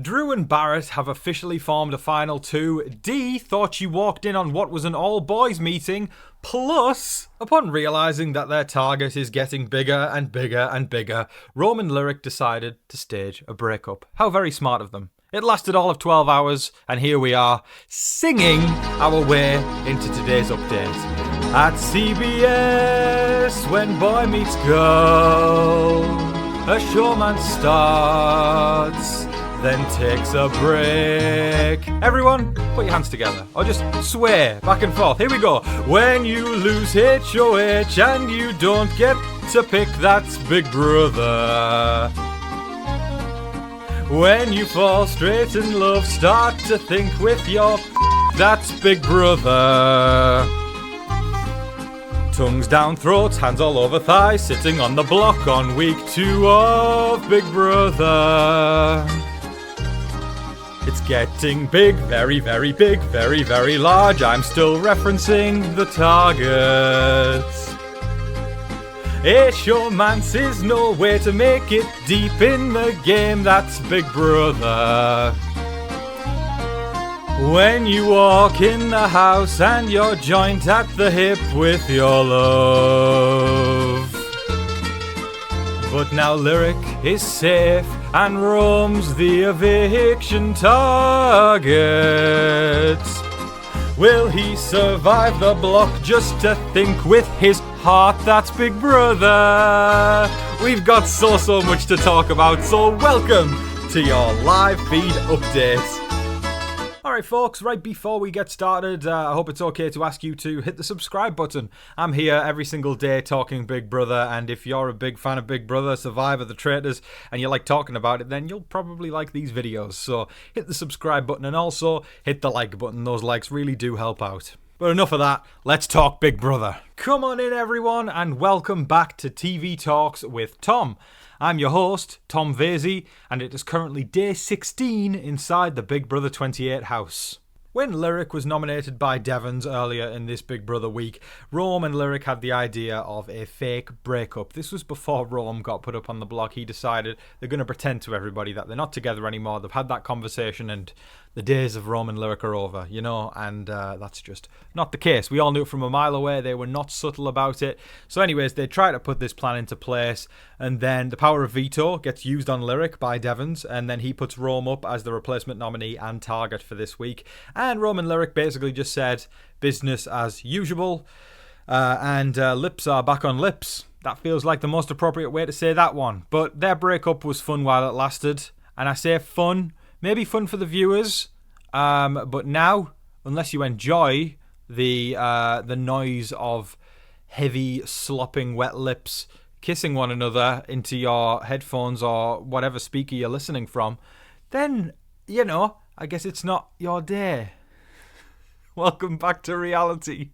Drew and Barrett have officially formed a final two. Dee thought she walked in on what was an all-boys meeting. Plus, upon realising that their target is getting bigger and bigger and bigger, Rome and Lyric decided to stage a breakup. How very smart of them. It lasted all of 12 hours, and here we are, singing our way into today's update. At CBS, when boy meets girl, a showmance starts, then takes a break. Everyone, put your hands together, or just sway back and forth. Here we go. When you lose HOH and you don't get to pick, that's Big Brother. When you fall straight in love, start to think with your that's Big Brother. Tongues down throats, hands all over thighs, sitting on the block on week 2 of Big Brother. It's getting big, very, very big, very, very large. I'm still referencing the targets. A showmance is no way to make it deep in the game, that's Big Brother. When you walk in the house and you're joint at the hip with your love. But now Lyric is safe and Rome's the eviction target. Will he survive the block? Just to think with his heart, that's Big Brother. We've got so much to talk about, so welcome to your live feed update. Alright folks, right before we get started, I hope it's okay to ask you to hit the subscribe button. I'm here every single day talking Big Brother, and if you're a big fan of Big Brother, Survivor, The Traitors, and you like talking about it, then you'll probably like these videos. So hit the subscribe button and also hit the like button. Those likes really do help out. But enough of that, let's talk Big Brother. Come on in everyone, and welcome back to TV Talks with Tom. I'm your host, Tom Vasey, and it is currently day 16 inside the Big Brother 28 house. When Lyric was nominated by Devons earlier in this Big Brother week, Rome and Lyric had the idea of a fake breakup. This was before Rome got put up on the block. He decided they're going to pretend to everybody that they're not together anymore. They've had that conversation and the days of Rome and Lyric are over, you know, and that's just not the case. We all knew it from a mile away. They were not subtle about it. So anyways, they try to put this plan into place, and then the power of veto gets used on Lyric by Devons, and then he puts Rome up as the replacement nominee and target for this week. And Rome and Lyric basically just said business as usual, and lips are back on lips. That feels like the most appropriate way to say that one. But their breakup was fun while it lasted, and I say fun, maybe fun for the viewers, but now, unless you enjoy the noise of heavy, slopping, wet lips kissing one another into your headphones or whatever speaker you're listening from, then, you know, I guess it's not your day. Welcome back to reality.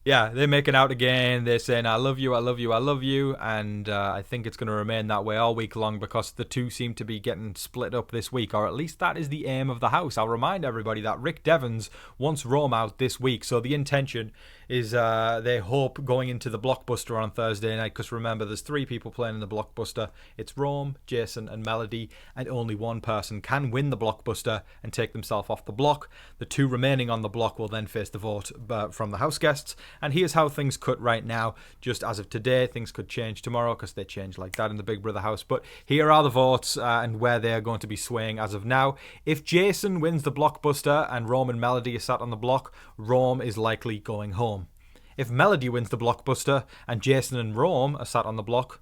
Yeah, they're making out again. They're saying, I love you, I love you, I love you. And I think it's going to remain that way all week long because the two seem to be getting split up this week, or at least that is the aim of the house. I'll remind everybody that Rick Devons wants Rome out this week. So the intention is they hope going into the Blockbuster on Thursday night, because remember, there's 3 people playing in the Blockbuster. It's Rome, Jason and Melody, and only one person can win the Blockbuster and take themselves off the block. The 2 remaining on the block will then face the vote from the house guests. And here's how things cut right now. Just as of today, things could change tomorrow because they change like that in the Big Brother house. But here are the votes and where they are going to be swaying as of now. If Jason wins the Blockbuster and Rome and Melody are sat on the block, Rome is likely going home. If Melody wins the Blockbuster and Jason and Rome are sat on the block,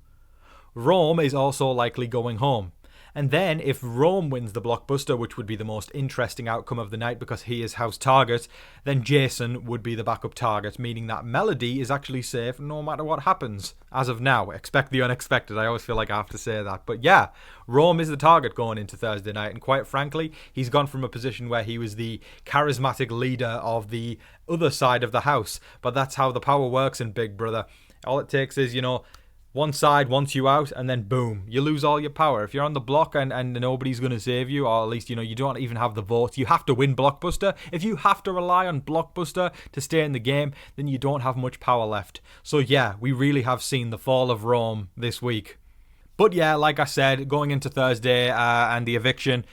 Rome is also likely going home. And then if Rome wins the Blockbuster, which would be the most interesting outcome of the night because he is house target, then Jason would be the backup target, meaning that Melody is actually safe no matter what happens. As of now, expect the unexpected. I always feel like I have to say that. But yeah, Rome is the target going into Thursday night. And quite frankly, he's gone from a position where he was the charismatic leader of the other side of the house. But that's how the power works in Big Brother. All it takes is, you know, one side wants you out, and then boom, you lose all your power. If you're on the block and nobody's going to save you, or at least, you know, you don't even have the vote, you have to win Blockbuster. If you have to rely on Blockbuster to stay in the game, then you don't have much power left. So yeah, we really have seen the fall of Rome this week. But yeah, like I said, going into Thursday and the eviction,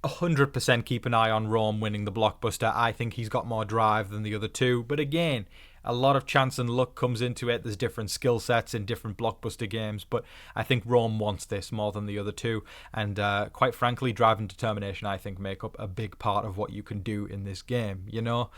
100% keep an eye on Rome winning the blockbuster. I think he's got more drive than the other two. But again, a lot of chance and luck comes into it. There's different skill sets in different blockbuster games. But I think Rome wants this more than the other two. And quite frankly, drive and determination, I think, make up a big part of what you can do in this game, you know?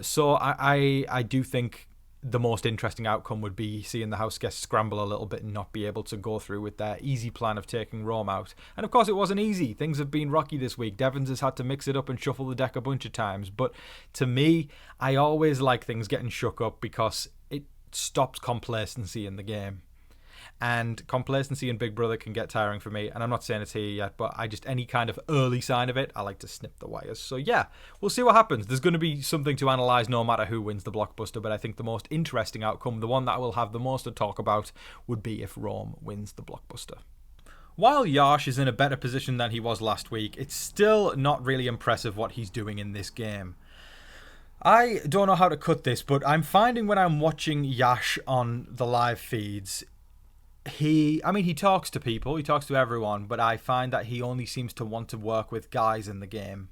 So I do think the most interesting outcome would be seeing the house guests scramble a little bit and not be able to go through with their easy plan of taking Rome out. And of course it wasn't easy. Things have been rocky this week. Devons has had to mix it up and shuffle the deck a bunch of times. But to me, I always like things getting shook up because it stops complacency in the game. And complacency in Big Brother can get tiring for me. And I'm not saying it's here yet, but any kind of early sign of it, I like to snip the wires. So yeah, we'll see what happens. There's going to be something to analyse no matter who wins the blockbuster, but I think the most interesting outcome, the one that I will have the most to talk about, would be if Rome wins the blockbuster. While Yash is in a better position than he was last week, it's still not really impressive what he's doing in this game. I don't know how to cut this, but I'm finding when I'm watching Yash on the live feeds, he talks to people, he talks to everyone, but I find that he only seems to want to work with guys in the game.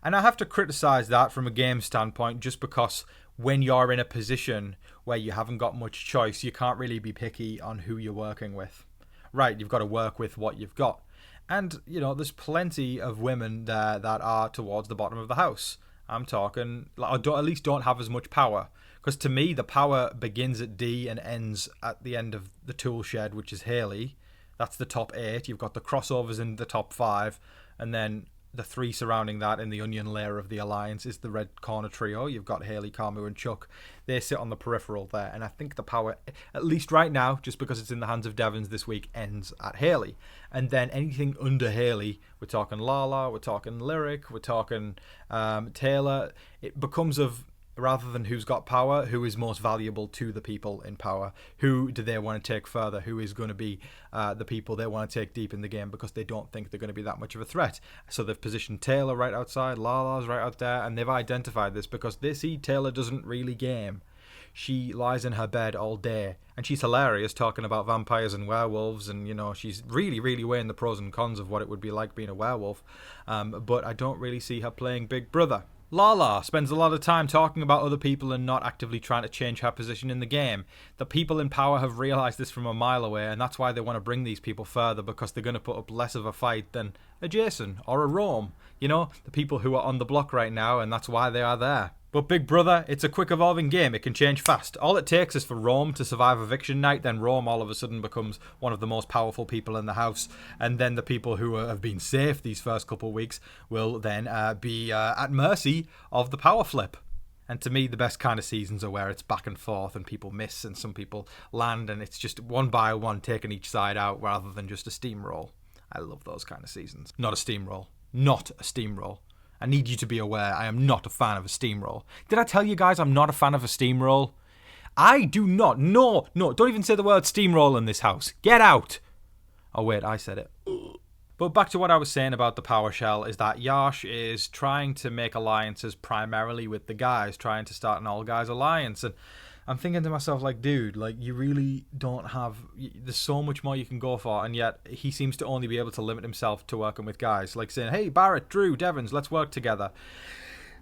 And I have to criticize that from a game standpoint, just because when you're in a position where you haven't got much choice, you can't really be picky on who you're working with. Right, you've got to work with what you've got. And, you know, there's plenty of women there that are towards the bottom of the house. I'm talking, or at least don't have as much power. Because to me, the power begins at D and ends at the end of the tool shed, which is Haley. That's the top 8. You've got the crossovers in the top 5. And then the 3 surrounding that in the onion layer of the alliance is the red corner trio. You've got Haley, Carmu and Chuck. They sit on the peripheral there. And I think the power, at least right now, just because it's in the hands of Devons this week, ends at Haley. And then anything under Haley, we're talking Lala, we're talking Lyric, we're talking Taylor. It becomes of, rather than who's got power, who is most valuable to the people in power. Who do they want to take further? Who is going to be the people they want to take deep in the game because they don't think they're going to be that much of a threat. So they've positioned Taylor right outside, Lala's right out there, and they've identified this because they see Taylor doesn't really game. She lies in her bed all day, and she's hilarious talking about vampires and werewolves, and, you know, she's really, really weighing the pros and cons of what it would be like being a werewolf. But I don't really see her playing Big Brother. Lala spends a lot of time talking about other people and not actively trying to change her position in the game. The people in power have realised this from a mile away, and that's why they want to bring these people further, because they're going to put up less of a fight than a Jason or a Rome. You know, the people who are on the block right now, and that's why they are there. But Big Brother, it's a quick evolving game. It can change fast. All it takes is for Rome to survive eviction night, then Rome all of a sudden becomes one of the most powerful people in the house. And then the people who have been safe these first couple of weeks will then be at mercy of the power flip. And to me, the best kind of seasons are where it's back and forth and people miss and some people land, and it's just one by one taking each side out rather than just a steamroll. I love those kind of seasons. Not a steamroll. Not a steamroll. I need you to be aware I am not a fan of a steamroll. Did I tell you guys I'm not a fan of a steamroll? I do not. No, don't even say the word steamroll in this house. Get out. Oh wait, I said it. But back to what I was saying about the power shell is that Yash is trying to make alliances primarily with the guys, trying to start an all-guys alliance. And I'm thinking to myself, like, dude, like, you really don't have... There's so much more you can go for, and yet he seems to only be able to limit himself to working with guys. Like saying, hey, Barrett, Drew, Devons, let's work together.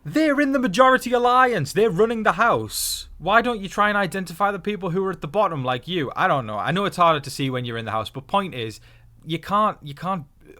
They're in the majority alliance. They're running the house. Why don't you try and identify the people who are at the bottom, like you? I don't know. I know it's harder to see when you're in the house, but point is, you can't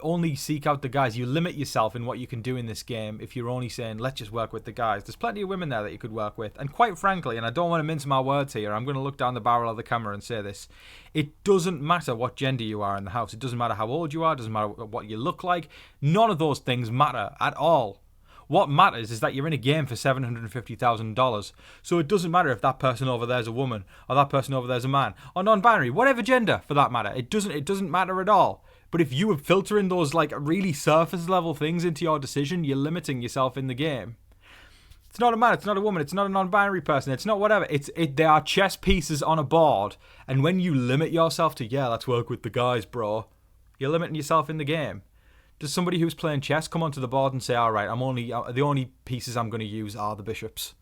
only seek out the guys. You limit yourself in what you can do in this game if you're only saying, let's just work with the guys. There's plenty of women there that you could work with. And quite frankly, and I don't want to mince my words here, I'm going to look down the barrel of the camera and say this. It doesn't matter what gender you are in the house. It doesn't matter how old you are. It doesn't matter what you look like. None of those things matter at all. What matters is that you're in a game for $750,000. So it doesn't matter if that person over there is a woman, or that person over there is a man, or non-binary, whatever gender for that matter. It doesn't matter at all. But if you are filtering those like really surface level things into your decision, you're limiting yourself in the game. It's not a man, it's not a woman, it's not a non-binary person, it's not whatever. They are chess pieces on a board. And when you limit yourself to, yeah, let's work with the guys, bro, you're limiting yourself in the game. Does somebody who's playing chess come onto the board and say, all right, the only pieces I'm going to use are the bishops?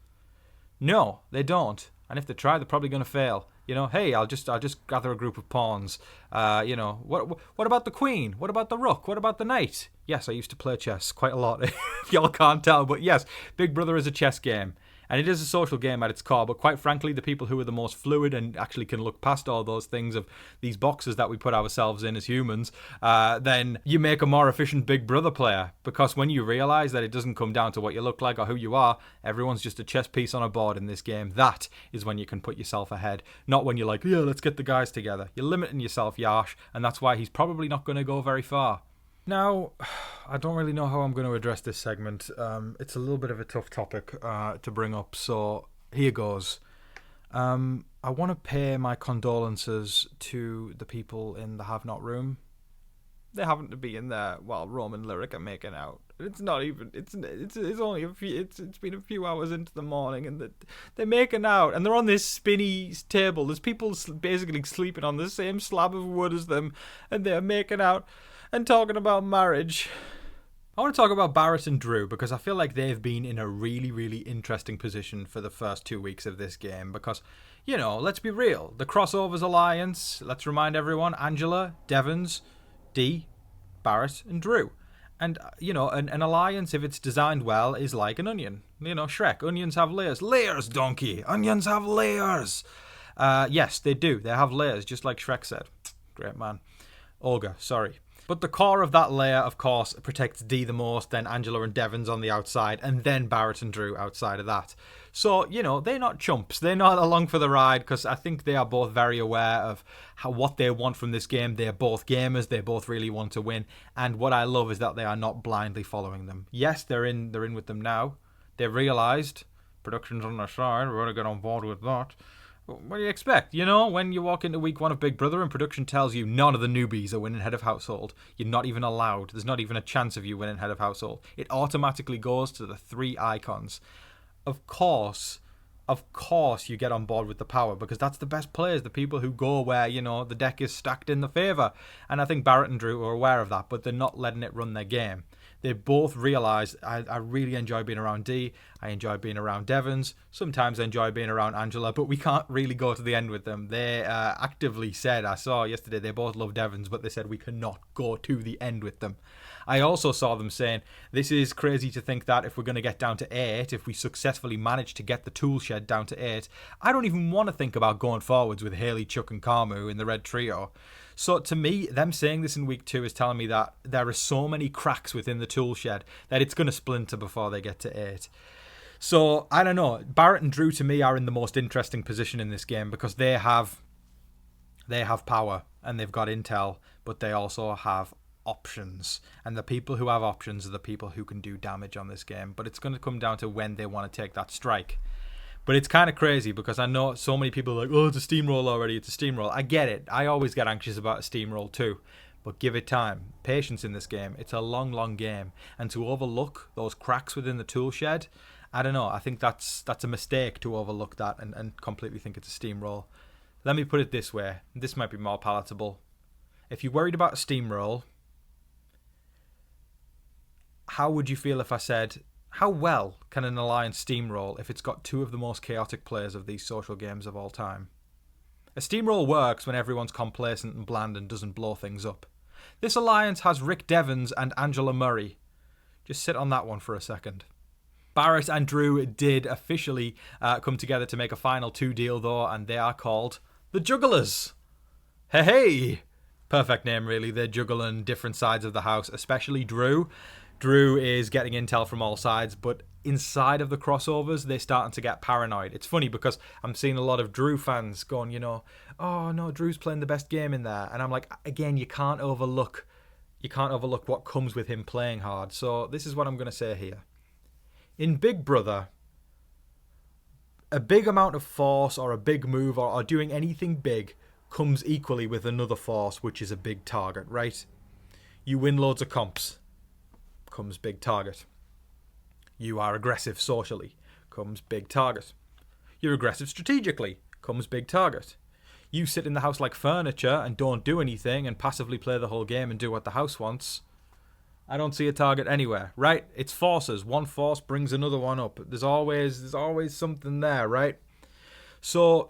No, they don't. And if they try, they're probably going to fail. Hey, I'll just gather a group of pawns. What about the queen? What about the rook? What about the knight? Yes, I used to play chess quite a lot. If y'all can't tell, but yes, Big Brother is a chess game. And it is a social game at its core, but quite frankly, the people who are the most fluid and actually can look past all those things of these boxes that we put ourselves in as humans, then you make a more efficient Big Brother player. Because when you realise that it doesn't come down to what you look like or who you are, everyone's just a chess piece on a board in this game. That is when you can put yourself ahead. Not when you're like, yeah, let's get the guys together. You're limiting yourself, Yash, and that's why he's probably not going to go very far. Now, I don't really know how I'm going to address this segment. It's a little bit of a tough topic to bring up, so here goes. I want to pay my condolences to the people in the Have Not room. They happen to be in there while Rome and Lyric are making out. It's not even. It's only a few. It's been a few hours into the morning, and they're making out, and they're on this spinny table. There's people basically sleeping on the same slab of wood as them, and they're making out and talking about marriage. I want to talk about Barrett and Drew because I feel like they've been in a really, really interesting position for the first 2 weeks of this game because, let's be real. The Crossovers Alliance, let's remind everyone, Angela, Devons, Dee, Barrett and Drew. And, an alliance, if it's designed well, is like an onion. Shrek, onions have layers. Layers, donkey! Onions have layers! Yes, they do. They have layers, just like Shrek said. Great man. Olga, sorry. But the core of that layer, of course, protects Dee the most, then Angela and Devons on the outside, and then Barrett and Drew outside of that. So, they're not chumps. They're not along for the ride, because I think they are both very aware of what they want from this game. They're both gamers. They both really want to win. And what I love is that they are not blindly following them. Yes, they're in with them now. They've realised production's on their side. We're going to get on board with that. What do you expect? When you walk into week 1 of Big Brother and production tells you none of the newbies are winning head of household, you're not even allowed. There's not even a chance of you winning head of household. It automatically goes to the 3 icons. Of course you get on board with the power because that's the best players, the people who go where, the deck is stacked in the favour. And I think Barrett and Drew are aware of that, but they're not letting it run their game. They both realise I really enjoy being around Dee. I enjoy being around Devons. Sometimes I enjoy being around Angela, but we can't really go to the end with them. They actively said, I saw yesterday, they both love Devons, but they said we cannot go to the end with them. I also saw them saying, this is crazy to think that if we're going to get down to 8, if we successfully manage to get the tool shed down to 8, I don't even want to think about going forwards with Hayley, Chuck and Carmu in the red trio. So to me, them saying this in week 2 is telling me that there are so many cracks within the tool shed that it's going to splinter before they get to 8. So, I don't know. Barrett and Drew to me are in the most interesting position in this game because they have power and they've got intel, but they also have options. And the people who have options are the people who can do damage on this game. But it's going to come down to when they want to take that strike. But it's kind of crazy because I know so many people are like, oh, it's a steamroll already, it's a steamroll. I get it. I always get anxious about a steamroll too. But give it time. Patience in this game. It's a long, long game. And to overlook those cracks within the tool shed, I don't know. I think that's a mistake to overlook that and completely think it's a steamroll. Let me put it this way. This might be more palatable. If you're worried about a steamroll, how would you feel if I said, how well can an alliance steamroll if it's got 2 of the most chaotic players of these social games of all time? A steamroll works when everyone's complacent and bland and doesn't blow things up. This alliance has Rick Devons and Angela Murray. Just sit on that one for a second. Barrett and Drew did officially come together to make a final 2 deal though, and they are called the Jugglers. Hey! Perfect name really. They're juggling different sides of the house, especially Drew. Drew is getting intel from all sides, but inside of the crossovers, they're starting to get paranoid. It's funny because I'm seeing a lot of Drew fans going, oh no, Drew's playing the best game in there. And I'm like, again, you can't overlook what comes with him playing hard. So this is what I'm going to say here. In Big Brother, a big amount of force or a big move or doing anything big comes equally with another force, which is a big target, right? You win loads of comps. Comes big target. You are aggressive socially. Comes big target. You're aggressive strategically. Comes big target. You sit in the house like furniture and don't do anything and passively play the whole game and do what the house wants. I don't see a target anywhere, right? It's forces. One force brings another one up. There's always something there, right? So,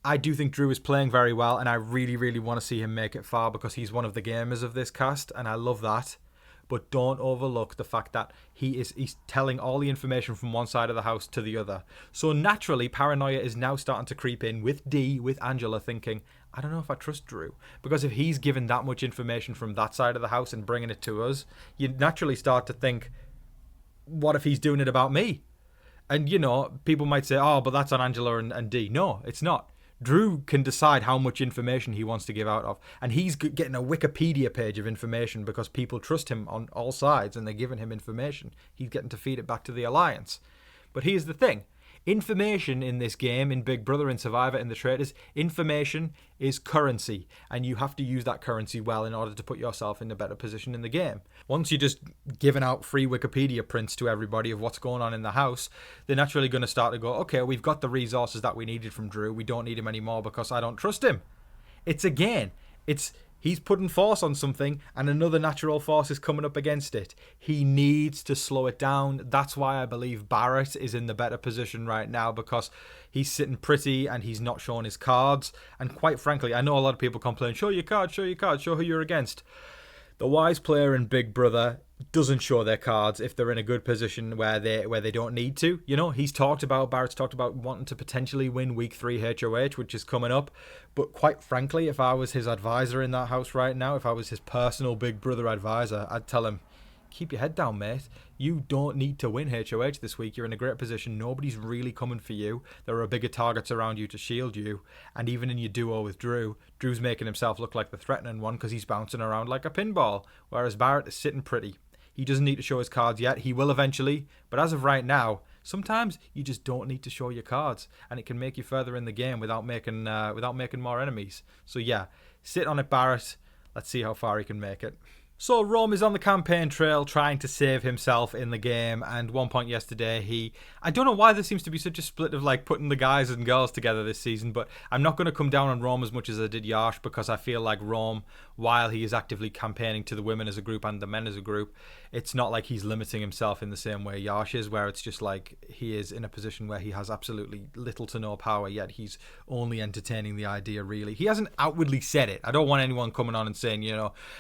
I do think Drew is playing very well, and I really, really want to see him make it far because he's one of the gamers of this cast, and I love that. But don't overlook the fact that he's telling all the information from one side of the house to the other. So naturally, paranoia is now starting to creep in with Angela thinking, I don't know if I trust Drew. Because if he's given that much information from that side of the house and bringing it to us, you naturally start to think, what if he's doing it about me? And, people might say, oh, but that's on Angela and Dee. No, it's not. Drew can decide how much information he wants to give out of. And he's getting a Wikipedia page of information because people trust him on all sides and they're giving him information. He's getting to feed it back to the Alliance. But here's the thing. Information in this game, in Big Brother, in Survivor, in the Traitors, information is currency, and you have to use that currency well in order to put yourself in a better position in the game. Once you're just giving out free Wikipedia prints to everybody of what's going on in the house, they're naturally going to start to go, okay, we've got the resources that we needed from Drew, we don't need him anymore because I don't trust him. He's putting force on something and another natural force is coming up against it. He needs to slow it down. That's why I believe Barrett is in the better position right now, because he's sitting pretty and he's not showing his cards. And quite frankly, I know a lot of people complain, show your cards, show who you're against. The wise player in Big Brother doesn't show their cards if they're in a good position where they don't need to. Barrett's talked about wanting to potentially win week 3 HOH, which is coming up. But quite frankly, if I was his advisor in that house right now, if I was his personal Big Brother advisor, I'd tell him, keep your head down, mate. You don't need to win HOH this week. You're in a great position. Nobody's really coming for you. There are bigger targets around you to shield you. And even in your duo with Drew's making himself look like the threatening one because he's bouncing around like a pinball, whereas Barrett is sitting pretty. He doesn't need to show his cards yet. He will eventually. But as of right now, sometimes you just don't need to show your cards. And it can make you further in the game without making more enemies. So yeah, sit on it, Barrett. Let's see how far he can make it. So Rome is on the campaign trail trying to save himself in the game, and one point yesterday I don't know why there seems to be such a split of like putting the guys and girls together this season, but I'm not going to come down on Rome as much as I did Yash, because I feel like Rome, while he is actively campaigning to the women as a group and the men as a group, it's not like he's limiting himself in the same way Yash is, where it's just like he is in a position where he has absolutely little to no power, yet he's only entertaining the idea really. He hasn't outwardly said it. I don't want anyone coming on and saying,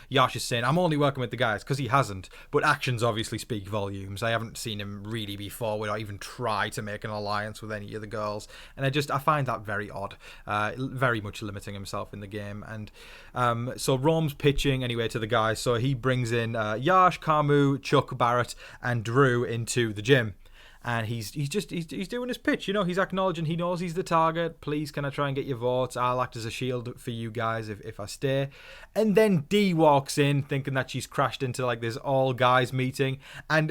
Yash is saying, I'm only working with the guys, because he hasn't. But actions obviously speak volumes. I haven't seen him really be forward or even try to make an alliance with any of the girls. And I find that very odd. Very much limiting himself in the game. And so Rome's pitching anyway to the guys. So he brings in Yash, Carmu, Chuck, Barrett, and Drew into the gym. And he's doing his pitch, he's acknowledging he knows he's the target. Please, can I try and get your votes? I'll act as a shield for you guys if I stay. And then Dee walks in thinking that she's crashed into like this all guys meeting. And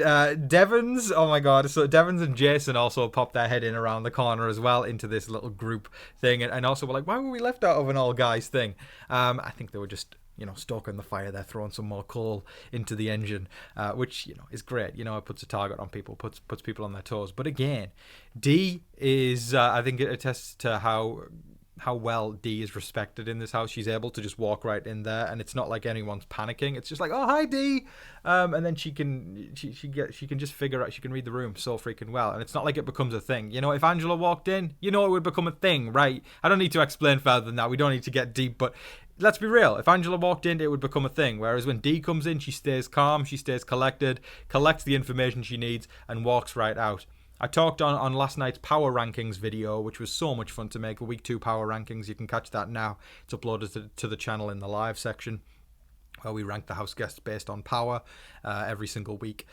Devons, oh my god, so Devons and Jason also pop their head in around the corner as well into this little group thing. And also were like, why were we left out of an all guys thing? I think they were just stoking the fire. They're throwing some more coal into the engine, which is great. It puts a target on people, puts people on their toes. But again, Dee is I think it attests to how well Dee is respected in this house. She's able to just walk right in there, and it's not like anyone's panicking. It's just like, oh, hi Dee, and then she can just figure out, she can read the room so freaking well, and it's not like it becomes a thing. If Angela walked in, it would become a thing, right? I don't need to explain further than that. We don't need to get deep, but let's be real. If Angela walked in, it would become a thing. Whereas when Dee comes in, she stays calm, she stays collected, collects the information she needs, and walks right out. I talked on last night's power rankings video, which was so much fun to make. Week 2 power rankings. You can catch that now. It's uploaded to the channel in the live section, where we rank the house guests based on power every single week.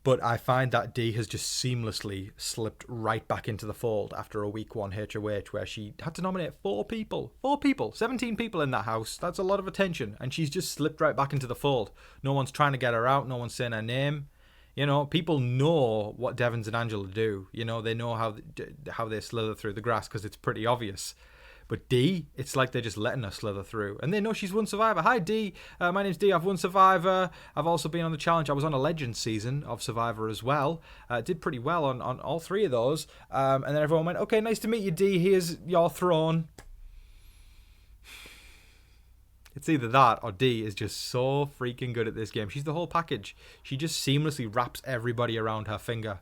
But I find that Dee has just seamlessly slipped right back into the fold after a week 1 HOH, where she had to nominate 4 people, 17 people in that house. That's a lot of attention. And she's just slipped right back into the fold. No one's trying to get her out. No one's saying her name. People know what Devons and Angela do. They know how they slither through the grass, because it's pretty obvious. But Dee, it's like they're just letting her slither through. And they know she's won Survivor. Hi, Dee. My name's Dee. I've won Survivor. I've also been on the challenge. I was on a Legends season of Survivor as well. Did pretty well on all 3 of those. And then everyone went, okay, nice to meet you, Dee. Here's your throne. It's either that or Dee is just so freaking good at this game. She's the whole package. She just seamlessly wraps everybody around her finger.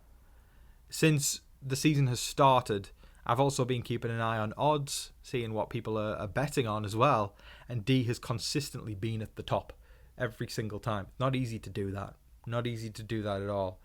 Since the season has started, I've also been keeping an eye on odds, seeing what people are betting on as well, and Dee has consistently been at the top every single time. Not easy to do that. Not easy to do that at all.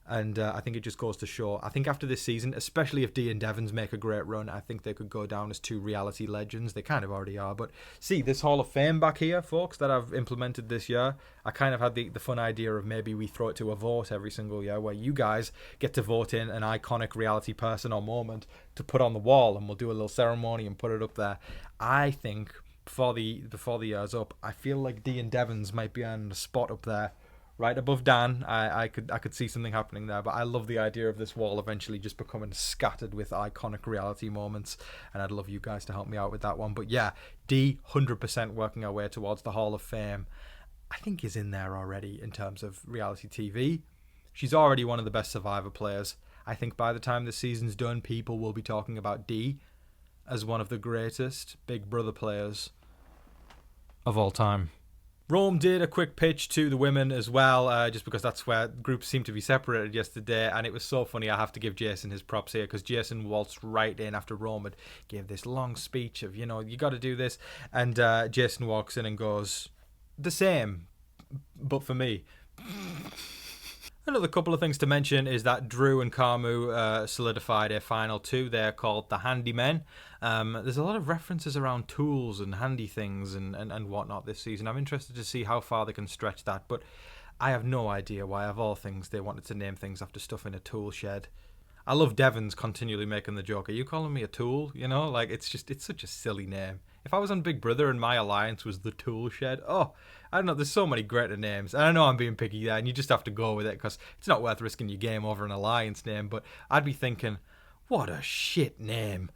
And I think it just goes to show. I think after this season, especially if Dee and Devons make a great run, I think they could go down as two reality legends. They kind of already are. But see, this Hall of Fame back here, folks, that I've implemented this year, I kind of had the fun idea of maybe we throw it to a vote every single year where you guys get to vote in an iconic reality person or moment to put on the wall, and we'll do a little ceremony and put it up there. I think before the year's up, I feel like Dee and Devons might be on a spot up there. Right above Dan, I could see something happening there, but I love the idea of this wall eventually just becoming scattered with iconic reality moments, and I'd love you guys to help me out with that one. But yeah, Dee, 100% working our way towards the Hall of Fame. I think is in there already in terms of reality TV. She's already one of the best Survivor players. I think by the time the season's done, people will be talking about Dee as one of the greatest Big Brother players of all time. Rome did a quick pitch to the women as well, just because that's where groups seem to be separated yesterday, and it was so funny. I have to give Jason his props here, because Jason waltzed right in after Rome had gave this long speech of, you got to do this, and Jason walks in and goes, the same, but for me. Another couple of things to mention is that Drew and Carmu solidified a final two. They're called the Handymen. There's a lot of references around tools and handy things and whatnot this season. I'm interested to see how far they can stretch that, but I have no idea why, of all things, they wanted to name things after stuff in a tool shed. I love Devon's continually making the joke, are you calling me a tool? It's such a silly name. If I was on Big Brother and my alliance was the Tool Shed, I don't know, there's so many greater names. And I know I'm being picky there, and you just have to go with it, because it's not worth risking your game over an alliance name, but I'd be thinking, what a shit name.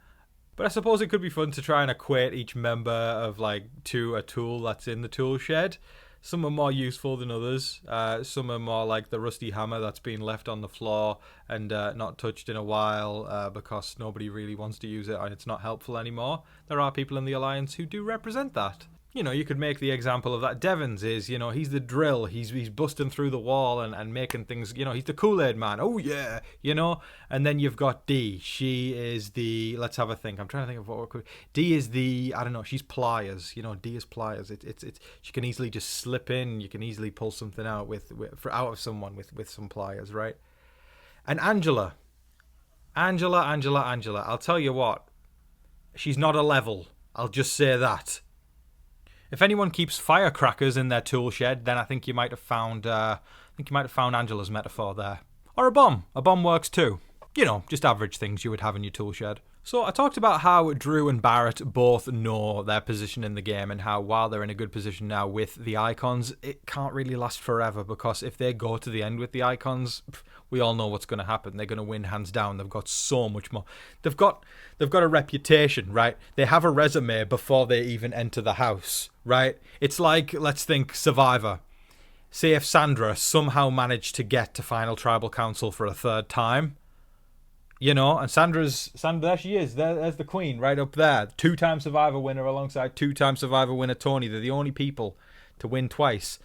But I suppose it could be fun to try and equate each member of, to a tool that's in the tool shed. Some are more useful than others. Some are more like the rusty hammer that's been left on the floor and not touched in a while because nobody really wants to use it and it's not helpful anymore. There are people in the Alliance who do represent that. You could make the example of that. Devons is, he's the drill. He's busting through the wall and making things, he's the Kool-Aid man. Oh, yeah, And then you've got Dee. She is the, let's have a think. I'm trying to think of what we're... Dee is the, I don't know, she's pliers. Dee is pliers. It's she can easily just slip in. You can easily pull something out out of someone with some pliers, right? And Angela. I'll tell you what. She's not a level. I'll just say that. If anyone keeps firecrackers in their tool shed, then I think you might have found Angela's metaphor there. Or a bomb. A bomb works too. Just average things you would have in your tool shed. So I talked about how Drew and Barrett both know their position in the game and how while they're in a good position now with the icons, it can't really last forever, because if they go to the end with the icons, we all know what's going to happen. They're going to win hands down. They've got so much more. They've got a reputation, right? They have a resume before they even enter the house, right? It's like, let's think Survivor. Say if Sandra somehow managed to get to Final Tribal Council for a third time, and Sandra, there she is. There's the queen right up there. 2-time Survivor winner alongside 2-time Survivor winner Tony. They're the only people to win twice.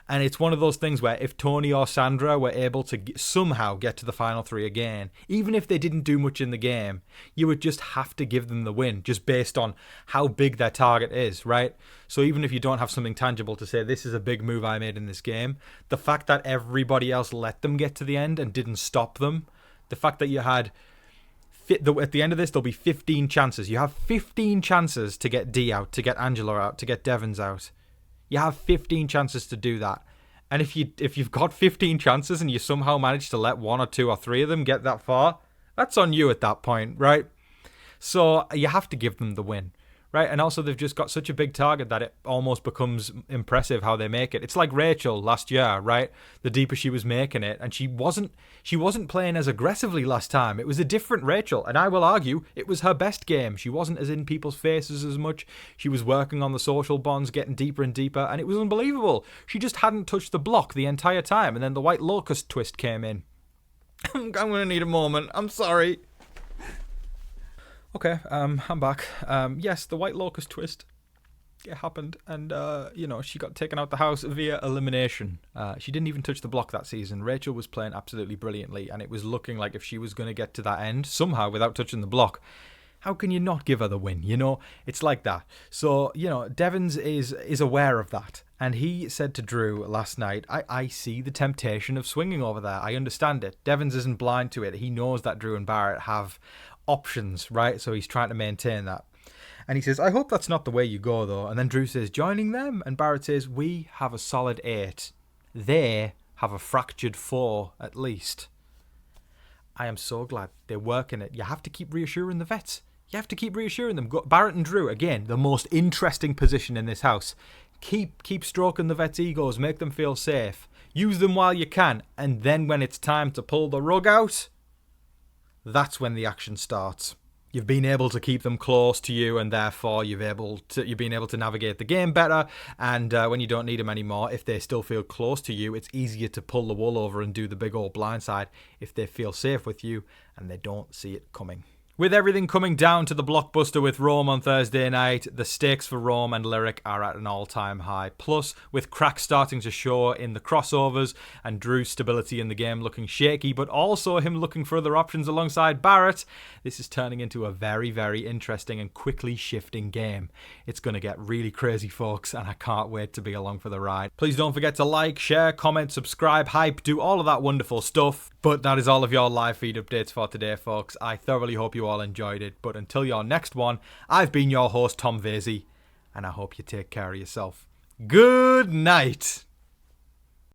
And it's one of those things where if Tony or Sandra were able to somehow get to the final three again, even if they didn't do much in the game, you would just have to give them the win, just based on how big their target is, right? So even if you don't have something tangible to say, this is a big move I made in this game, the fact that everybody else let them get to the end and didn't stop them, the fact that you had, at the end of this, there'll be 15 chances. You have 15 chances to get Dee out, to get Angela out, to get Devons out. You have 15 chances to do that. And if you've got 15 chances and you somehow manage to let 1 or 2 or 3 of them get that far, that's on you at that point, right? So you have to give them the win, right? And also they've just got such a big target that it almost becomes impressive how they make it. It's like Rachel last year, right? The deeper she was making it, and she wasn't playing as aggressively last time. It was a different Rachel, and I will argue it was her best game. She wasn't as in people's faces as much. She was working on the social bonds, getting deeper and deeper, and it was unbelievable. She just hadn't touched the block the entire time, and then the white locust twist came in. I'm gonna need a moment. I'm sorry. Okay, I'm back. Yes, the white locust twist. it happened, and she got taken out the house via elimination. She didn't even touch the block that season. Rachel was playing absolutely brilliantly, and it was looking like if she was going to get to that end somehow without touching the block, how can you not give her the win? It's like that. So Devons is aware of that, and he said to Drew last night, I see the temptation of swinging over there. I understand it. Devons isn't blind to it. He knows that Drew and Barrett have options, right? So he's trying to maintain that. And he says, I hope that's not the way you go, though. And then Drew says, joining them? And Barrett says, we have a solid 8. They have a fractured 4, at least. I am so glad they're working it. You have to keep reassuring the vets. You have to keep reassuring them. Barrett and Drew, again, the most interesting position in this house. Keep stroking the vets' egos. Make them feel safe. Use them while you can. And then when it's time to pull the rug out, that's when the action starts. You've been able to keep them close to you, and therefore you've been able to navigate the game better. And when you don't need them anymore, if they still feel close to you, it's easier to pull the wool over and do the big old blindside if they feel safe with you and they don't see it coming. With everything coming down to the blockbuster with Rome on Thursday night, the stakes for Rome and Lyric are at an all-time high. Plus, with cracks starting to show in the crossovers and Drew's stability in the game looking shaky, but also him looking for other options alongside Barrett, this is turning into a very, very interesting and quickly shifting game. It's going to get really crazy, folks, and I can't wait to be along for the ride. Please don't forget to like, share, comment, subscribe, hype, do all of that wonderful stuff. But that is all of your live feed updates for today, folks. I thoroughly hope you all enjoyed it. But until your next one, I've been your host, Tom Vasey, and I hope you take care of yourself. Good night.